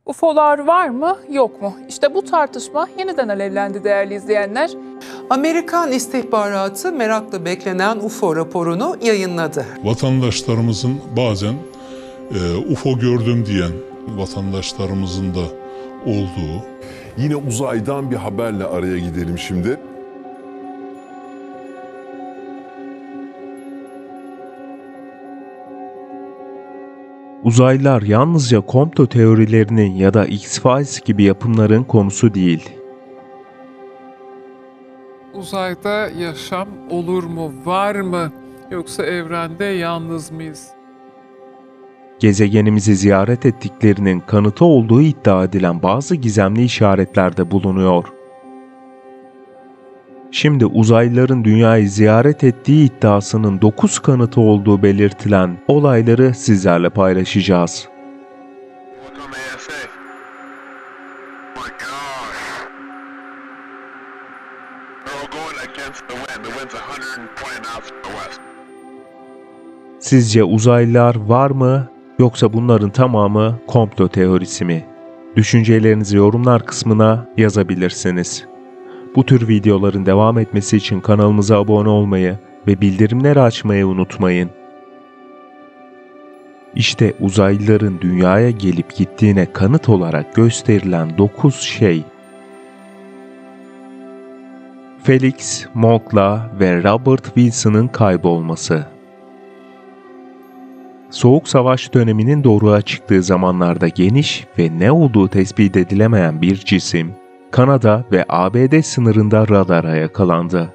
UFO'lar var mı, yok mu? İşte bu tartışma yeniden alevlendi değerli izleyenler. Amerikan istihbaratı merakla beklenen UFO raporunu yayınladı. Vatandaşlarımızın bazen UFO gördüm diyen vatandaşlarımızın da olduğu. Yine uzaydan bir haberle araya gidelim şimdi. Uzaylılar yalnızca komplo teorilerinin ya da X-Files gibi yapımların konusu değil. Uzayda yaşam olur mu, var mı? Yoksa evrende yalnız mıyız? Gezegenimizi ziyaret ettiklerinin kanıtı olduğu iddia edilen bazı gizemli işaretlerde bulunuyor. Şimdi uzaylıların dünyayı ziyaret ettiği iddiasının 9 kanıtı olduğu belirtilen olayları sizlerle paylaşacağız. Sizce uzaylılar var mı, yoksa bunların tamamı komplo teorisi mi? Düşüncelerinizi yorumlar kısmına yazabilirsiniz. Bu tür videoların devam etmesi için kanalımıza abone olmayı ve bildirimleri açmayı unutmayın. İşte uzaylıların dünyaya gelip gittiğine kanıt olarak gösterilen 9 şey. Felix Monk'la ve Robert Wilson'ın kaybolması. Soğuk Savaş döneminin doruğa çıktığı zamanlarda geniş ve ne olduğu tespit edilemeyen bir cisim, Kanada ve ABD sınırında radara yakalandı.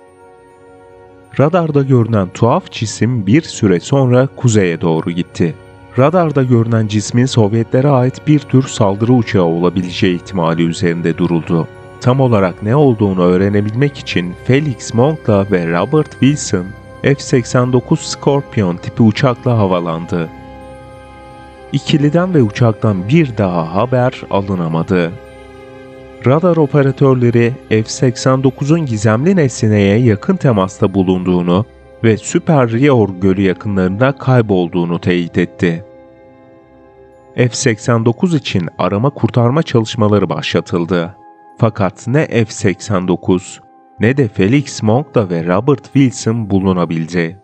Radarda görünen tuhaf cisim bir süre sonra kuzeye doğru gitti. Radarda görünen cismin Sovyetlere ait bir tür saldırı uçağı olabileceği ihtimali üzerinde duruldu. Tam olarak ne olduğunu öğrenebilmek için Felix Monk'la ve Robert Wilson, F-89 Scorpion tipi uçakla havalandı. İkiliden ve uçaktan bir daha haber alınamadı. Radar operatörleri F-89'un gizemli nesneye yakın temasta bulunduğunu ve Super Rior Gölü yakınlarında kaybolduğunu teyit etti. F-89 için arama kurtarma çalışmaları başlatıldı. Fakat ne F-89 ne de Felix Monk'la ve Robert Wilson bulunabildi.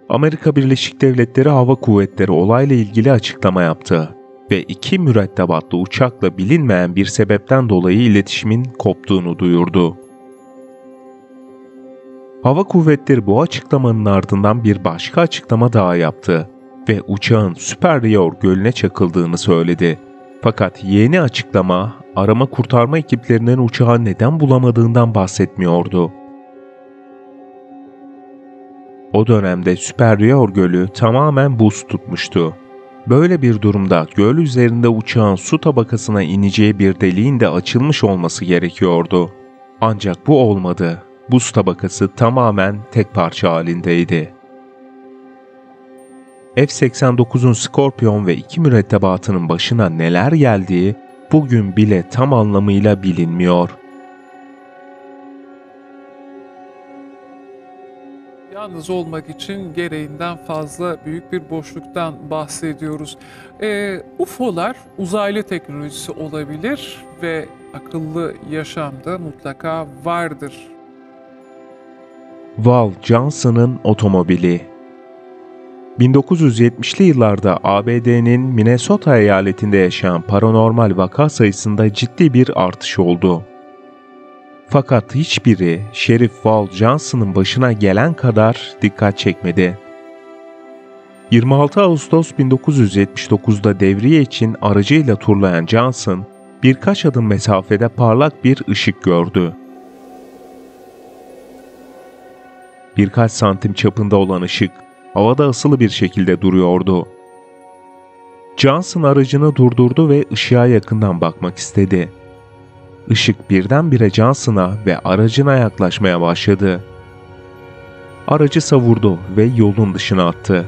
Amerika Birleşik Devletleri Hava Kuvvetleri olayla ilgili açıklama yaptı ve 2 mürettebatlı uçakla bilinmeyen bir sebepten dolayı iletişimin koptuğunu duyurdu. Hava Kuvvetleri bu açıklamanın ardından bir başka açıklama daha yaptı ve uçağın Super Rior Gölü'ne çakıldığını söyledi. Fakat yeni açıklama arama kurtarma ekiplerinin uçağı neden bulamadığından bahsetmiyordu. O dönemde Super Rior Gölü tamamen buz tutmuştu. Böyle bir durumda göl üzerinde uçağın su tabakasına ineceği bir deliğin de açılmış olması gerekiyordu. Ancak bu olmadı. Buz tabakası tamamen tek parça halindeydi. F-89'un Scorpion ve 2 mürettebatının başına neler geldiği bugün bile tam anlamıyla bilinmiyor. Yalnız olmak için gereğinden fazla büyük bir boşluktan bahsediyoruz. UFO'lar uzaylı teknolojisi olabilir ve akıllı yaşamda mutlaka vardır. Val Johnson'ın otomobili. 1970'li yıllarda ABD'nin Minnesota eyaletinde yaşayan paranormal vaka sayısında ciddi bir artış oldu. Fakat hiçbiri Şerif Val Johnson'ın başına gelen kadar dikkat çekmedi. 26 Ağustos 1979'da devriye için aracıyla turlayan Johnson, birkaç adım mesafede parlak bir ışık gördü. Birkaç santim çapında olan ışık, havada asılı bir şekilde duruyordu. Johnson aracını durdurdu ve ışığa yakından bakmak istedi. Işık birdenbire Johnson'a ve aracına yaklaşmaya başladı. Aracı savurdu ve yolun dışına attı.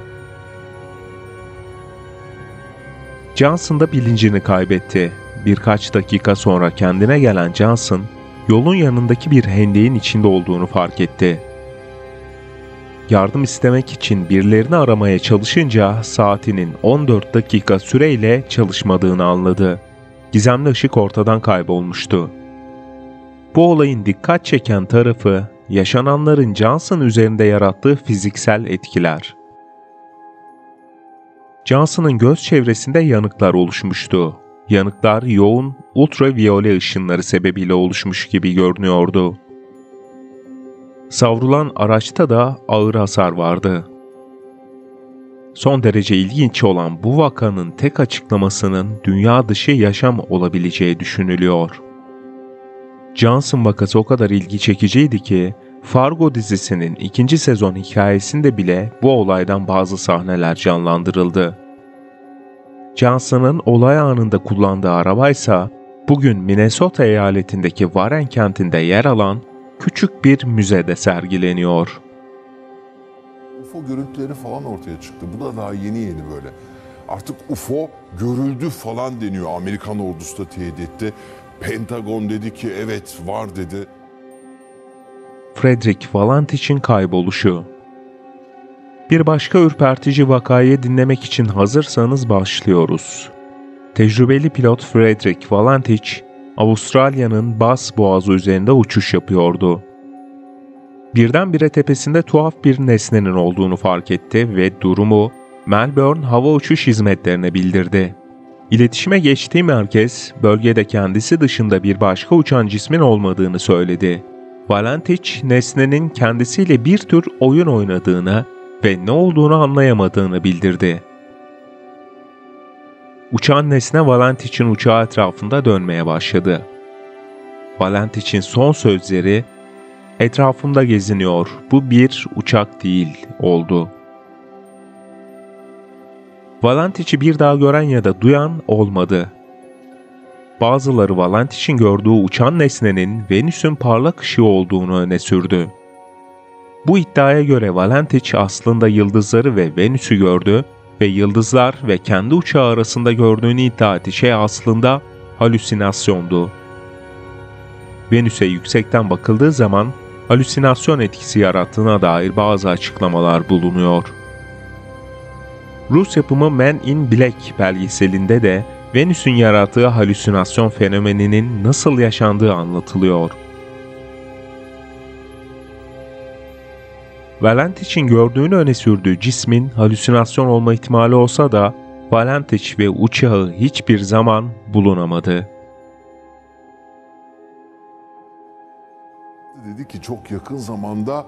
Johnson da bilincini kaybetti. Birkaç dakika sonra kendine gelen Johnson, yolun yanındaki bir hendeğin içinde olduğunu fark etti. yardım istemek için birilerini aramaya çalışınca saatinin 14 dakika süreyle çalışmadığını anladı. Gizemli ışık ortadan kaybolmuştu. Bu olayın dikkat çeken tarafı, yaşananların Johnson üzerinde yarattığı fiziksel etkiler. Johnson'ın göz çevresinde yanıklar oluşmuştu. Yanıklar yoğun ultraviyole ışınları sebebiyle oluşmuş gibi görünüyordu. Savrulan araçta da ağır hasar vardı. Son derece ilginç olan bu vakanın tek açıklamasının dünya dışı yaşam olabileceği düşünülüyor. Johnson vakası o kadar ilgi çekiciydi ki, Fargo dizisinin 2. sezon hikayesinde bile bu olaydan bazı sahneler canlandırıldı. Johnson'ın olay anında kullandığı arabaysa, bugün Minnesota eyaletindeki Warren kentinde yer alan küçük bir müzede sergileniyor. UFO görüntüleri falan ortaya çıktı. Bu da daha yeni böyle. Artık UFO görüldü falan deniyor. Amerikan ordusu da teyit etti. Pentagon dedi ki evet var dedi. Frederick Valentich'in kayboluşu. Bir başka ürpertici vakayı dinlemek için hazırsanız başlıyoruz. Tecrübeli pilot Frederick Valentich, Avustralya'nın Bass Boğazı üzerinde uçuş yapıyordu. Birdenbire tepesinde tuhaf bir nesnenin olduğunu fark etti ve durumu Melbourne Hava Uçuş Hizmetlerine bildirdi. İletişime geçtiği merkez, bölgede kendisi dışında bir başka uçan cismin olmadığını söyledi. Valentich, nesnenin kendisiyle bir tür oyun oynadığını ve ne olduğunu anlayamadığını bildirdi. Uçan nesne Valentich'in uçağı etrafında dönmeye başladı. Valentich'in son sözleri, "Etrafımda geziniyor, bu bir uçak değil," oldu. Valentich'i bir daha gören ya da duyan olmadı. Bazıları Valentich'in gördüğü uçan nesnenin Venüs'ün parlak ışığı olduğunu öne sürdü. Bu iddiaya göre Valentich aslında yıldızları ve Venüs'ü gördü ve yıldızlar ve kendi uçağı arasında gördüğünü iddia ettiği şey aslında halüsinasyondu. Venüs'e yüksekten bakıldığı zaman halüsinasyon etkisi yarattığına dair bazı açıklamalar bulunuyor. Rus yapımı Men in Black belgeselinde de Venüs'ün yarattığı halüsinasyon fenomeninin nasıl yaşandığı anlatılıyor. Valentich'in gördüğünü öne sürdüğü cismin halüsinasyon olma ihtimali olsa da Valentich ve uçağı hiçbir zaman bulunamadı. Dedi ki çok yakın zamanda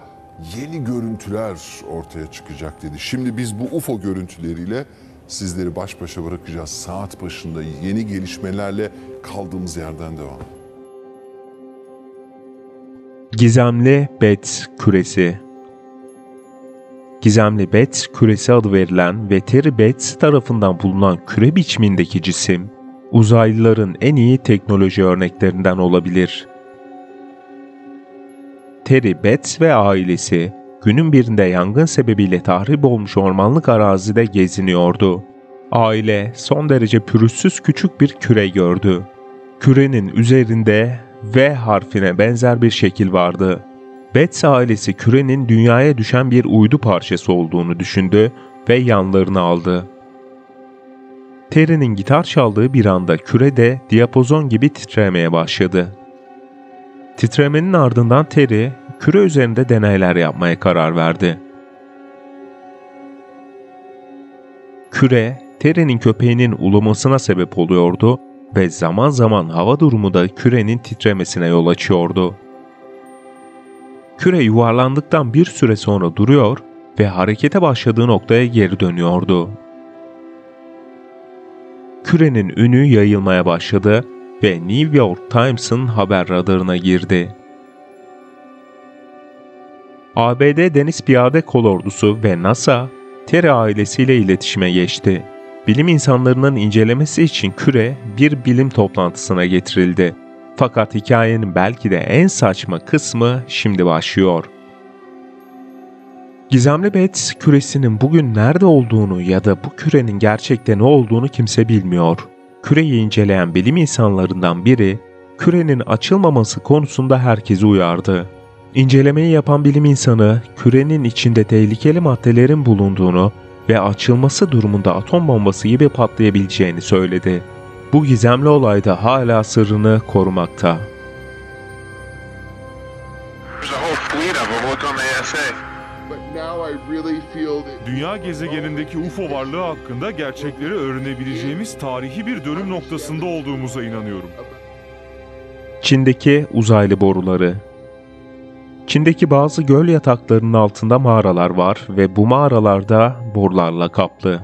yeni görüntüler ortaya çıkacak dedi. Şimdi biz bu UFO görüntüleriyle sizleri baş başa bırakacağız. Saat başında yeni gelişmelerle kaldığımız yerden devam. Gizemli Betz küresi. Gizemli Betz küresi adı verilen ve Terry Betz tarafından bulunan küre biçimindeki cisim, uzaylıların en iyi teknoloji örneklerinden olabilir. Terry Betz ve ailesi günün birinde yangın sebebiyle tahrip olmuş ormanlık arazide geziniyordu. Aile son derece pürüzsüz küçük bir küre gördü. Kürenin üzerinde V harfine benzer bir şekil vardı. Betz ailesi kürenin dünyaya düşen bir uydu parçası olduğunu düşündü ve yanlarını aldı. Terry'nin gitar çaldığı bir anda küre de diapozon gibi titremeye başladı. Titremenin ardından Terry, küre üzerinde deneyler yapmaya karar verdi. Küre, Terry'nin köpeğinin ulumasına sebep oluyordu ve zaman zaman hava durumu da kürenin titremesine yol açıyordu. Küre yuvarlandıktan bir süre sonra duruyor ve harekete başladığı noktaya geri dönüyordu. Kürenin ünü yayılmaya başladı ve New York Times'ın haber radarına girdi. ABD Deniz Piyade Kolordusu ve NASA, Terry ailesiyle iletişime geçti. Bilim insanlarının incelemesi için küre bir bilim toplantısına getirildi. Fakat hikayenin belki de en saçma kısmı şimdi başlıyor. Gizemli Betz küresinin bugün nerede olduğunu ya da bu kürenin gerçekte ne olduğunu kimse bilmiyor. Küreyi inceleyen bilim insanlarından biri, kürenin açılmaması konusunda herkesi uyardı. İncelemeyi yapan bilim insanı, kürenin içinde tehlikeli maddelerin bulunduğunu ve açılması durumunda atom bombası gibi patlayabileceğini söyledi. Bu gizemli olay da hala sırrını korumakta. Dünya gezegenindeki UFO varlığı hakkında gerçekleri öğrenebileceğimiz tarihi bir dönüm noktasında olduğumuza inanıyorum. Çin'deki uzaylı boruları. Çin'deki bazı göl yataklarının altında mağaralar var ve bu mağaralarda borularla kaplı.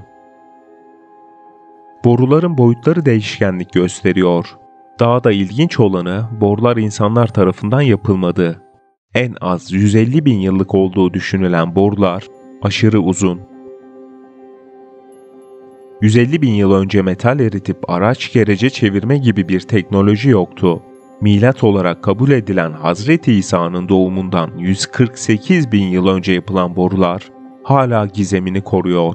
Boruların boyutları değişkenlik gösteriyor. Daha da ilginç olanı borular insanlar tarafından yapılmadı. En az 150 bin yıllık olduğu düşünülen borular aşırı uzun. 150 bin yıl önce metal eritip araç gerece çevirme gibi bir teknoloji yoktu. Milat olarak kabul edilen Hazreti İsa'nın doğumundan 148 bin yıl önce yapılan borular hala gizemini koruyor.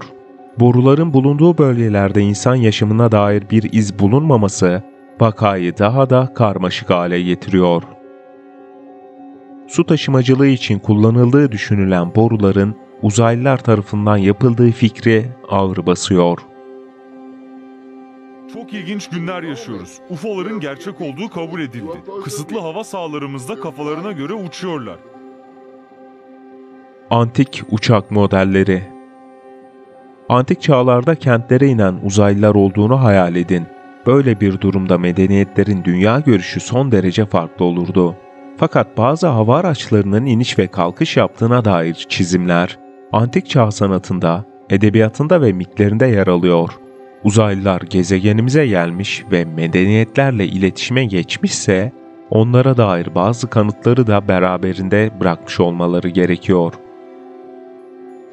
Boruların bulunduğu bölgelerde insan yaşamına dair bir iz bulunmaması vakayı daha da karmaşık hale getiriyor. Su taşımacılığı için kullanıldığı düşünülen boruların uzaylılar tarafından yapıldığı fikri ağır basıyor. Çok ilginç günler yaşıyoruz. UFO'ların gerçek olduğu kabul edildi. Kısıtlı hava sahalarımızda kafalarına göre uçuyorlar. Antik uçak modelleri. Antik çağlarda kentlere inen uzaylılar olduğunu hayal edin. Böyle bir durumda medeniyetlerin dünya görüşü son derece farklı olurdu. Fakat bazı hava araçlarının iniş ve kalkış yaptığına dair çizimler, antik çağ sanatında, edebiyatında ve mitlerinde yer alıyor. Uzaylılar gezegenimize gelmiş ve medeniyetlerle iletişime geçmişse, onlara dair bazı kanıtları da beraberinde bırakmış olmaları gerekiyor.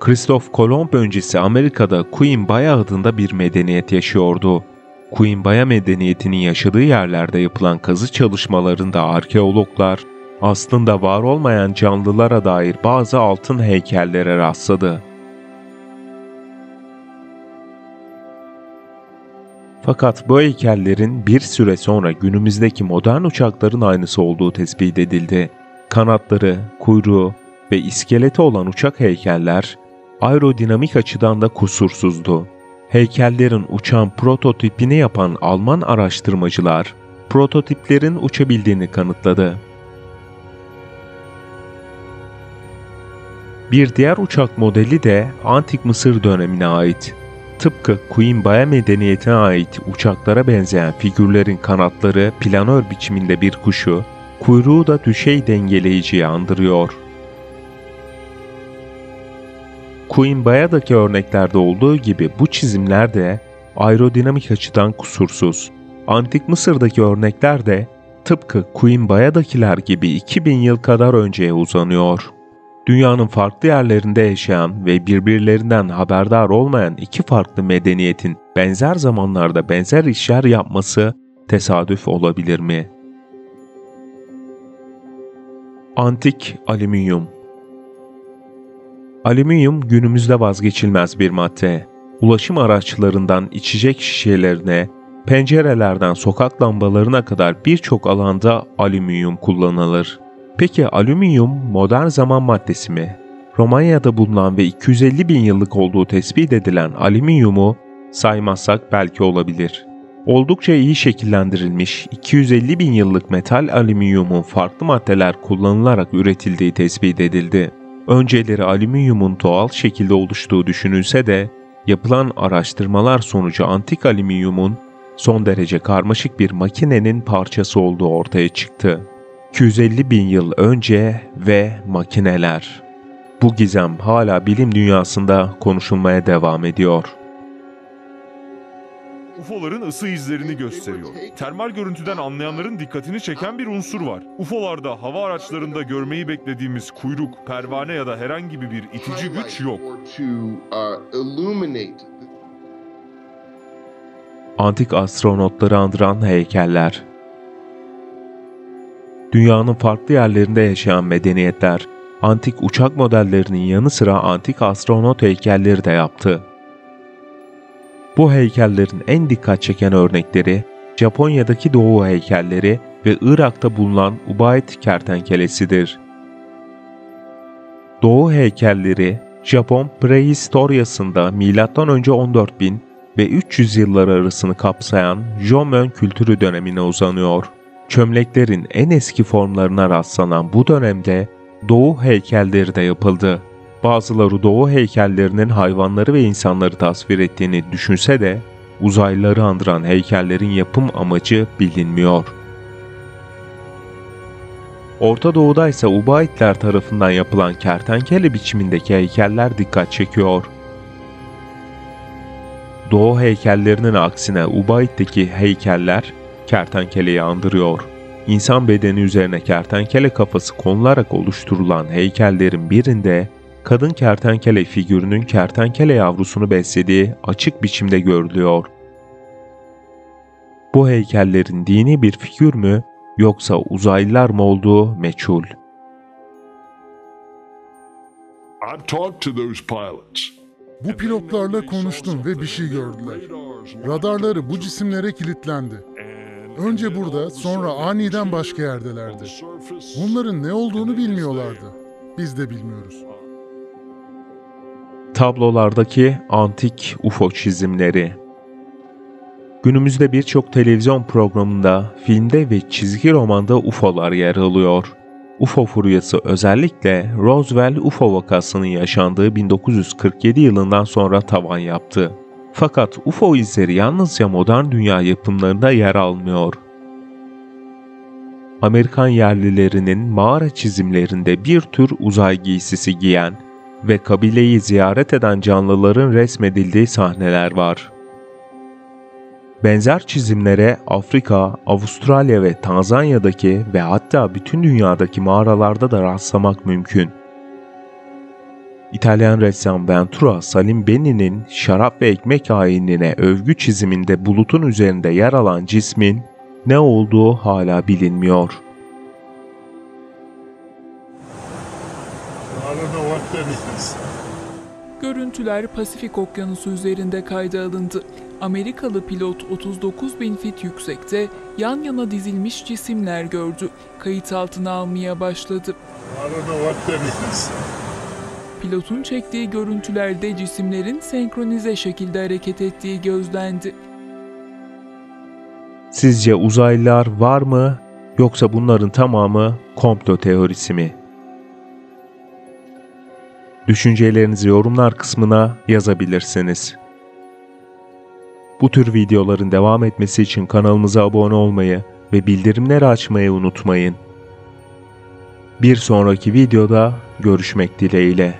Christoph Kolomb öncesi Amerika'da Quimbaya adında bir medeniyet yaşıyordu. Quimbaya medeniyetinin yaşadığı yerlerde yapılan kazı çalışmalarında arkeologlar aslında var olmayan canlılara dair bazı altın heykellere rastladı. Fakat bu heykellerin bir süre sonra günümüzdeki modern uçakların aynısı olduğu tespit edildi. Kanatları, kuyruğu ve iskeleti olan uçak heykeller aerodinamik açıdan da kusursuzdu. Heykellerin uçan prototipini yapan Alman araştırmacılar, prototiplerin uçabildiğini kanıtladı. Bir diğer uçak modeli de Antik Mısır dönemine ait. Tıpkı Quimbaya medeniyetine ait uçaklara benzeyen figürlerin kanatları planör biçiminde bir kuşu, kuyruğu da düşey dengeleyiciyi andırıyor. Quimbaya'daki örneklerde olduğu gibi bu çizimler de aerodinamik açıdan kusursuz. Antik Mısır'daki örnekler de tıpkı Quimbaya'dakiler gibi 2000 yıl kadar önceye uzanıyor. Dünyanın farklı yerlerinde yaşayan ve birbirlerinden haberdar olmayan iki farklı medeniyetin benzer zamanlarda benzer işler yapması tesadüf olabilir mi? Antik alüminyum. Alüminyum günümüzde vazgeçilmez bir madde. Ulaşım araçlarından içecek şişelerine, pencerelerden sokak lambalarına kadar birçok alanda alüminyum kullanılır. Peki alüminyum modern zaman maddesi mi? Romanya'da bulunan ve 250 bin yıllık olduğu tespit edilen alüminyumu saymazsak belki olabilir. Oldukça iyi şekillendirilmiş 250 bin yıllık metal alüminyumun farklı maddeler kullanılarak üretildiği tespit edildi. Önceleri alüminyumun doğal şekilde oluştuğu düşünülse de yapılan araştırmalar sonucu antik alüminyumun son derece karmaşık bir makinenin parçası olduğu ortaya çıktı. 250 bin yıl önce ve makineler. Bu gizem hala bilim dünyasında konuşulmaya devam ediyor. UFO'ların ısı izlerini gösteriyor. Termal görüntüden anlayanların dikkatini çeken bir unsur var. UFO'larda hava araçlarında görmeyi beklediğimiz kuyruk, pervane ya da herhangi bir itici güç yok. Antik astronotları andıran heykeller. Dünyanın farklı yerlerinde yaşayan medeniyetler, antik uçak modellerinin yanı sıra antik astronot heykelleri de yaptı. Bu heykellerin en dikkat çeken örnekleri, Japonya'daki Doğu heykelleri ve Irak'ta bulunan Ubayd kertenkelesidir. Doğu heykelleri, Japon prehistoryasında M.Ö. 14.000 ve 300 yılları arasını kapsayan Jomön kültürü dönemine uzanıyor. Çömleklerin en eski formlarına rastlanan bu dönemde Doğu heykelleri de yapıldı. Bazıları Doğu heykellerinin hayvanları ve insanları tasvir ettiğini düşünse de uzaylıları andıran heykellerin yapım amacı bilinmiyor. Orta Doğu'da ise Ubaitler tarafından yapılan kertenkele biçimindeki heykeller dikkat çekiyor. Doğu heykellerinin aksine Ubait'teki heykeller kertenkeleyi andırıyor. İnsan bedeni üzerine kertenkele kafası konularak oluşturulan heykellerin birinde kadın kertenkele figürünün kertenkele yavrusunu beslediği açık biçimde görülüyor. Bu heykellerin dini bir figür mü yoksa uzaylılar mı olduğu meçhul. Bu pilotlarla konuştum ve bir şey gördüler. Radarları bu cisimlere kilitlendi. Önce burada, sonra aniden başka yerdelerdi. Bunların ne olduğunu bilmiyorlardı. Biz de bilmiyoruz. Tablolardaki antik UFO çizimleri. Günümüzde birçok televizyon programında, filmde ve çizgi romanda UFO'lar yer alıyor. UFO furyası özellikle Roswell UFO vakasının yaşandığı 1947 yılından sonra tavan yaptı. Fakat UFO izleri yalnızca modern dünya yapımlarında yer almıyor. Amerikan yerlilerinin mağara çizimlerinde bir tür uzay giysisi giyen ve kabileyi ziyaret eden canlıların resmedildiği sahneler var. Benzer çizimlere Afrika, Avustralya ve Tanzanya'daki ve hatta bütün dünyadaki mağaralarda da rastlamak mümkün. İtalyan ressam Ventura Salimbeni'nin şarap ve ekmek ayinine övgü çiziminde bulutun üzerinde yer alan cismin ne olduğu hala bilinmiyor. Görüntüler Pasifik Okyanusu üzerinde kayda alındı. Amerikalı pilot 39.000 fit yüksekte yan yana dizilmiş cisimler gördü. Kayıt altına almaya başladı. Pilotun çektiği görüntülerde cisimlerin senkronize şekilde hareket ettiği gözlendi. Sizce uzaylılar var mı yoksa bunların tamamı komplo teorisi mi? Düşüncelerinizi yorumlar kısmına yazabilirsiniz. Bu tür videoların devam etmesi için kanalımıza abone olmayı ve bildirimleri açmayı unutmayın. Bir sonraki videoda görüşmek dileğiyle.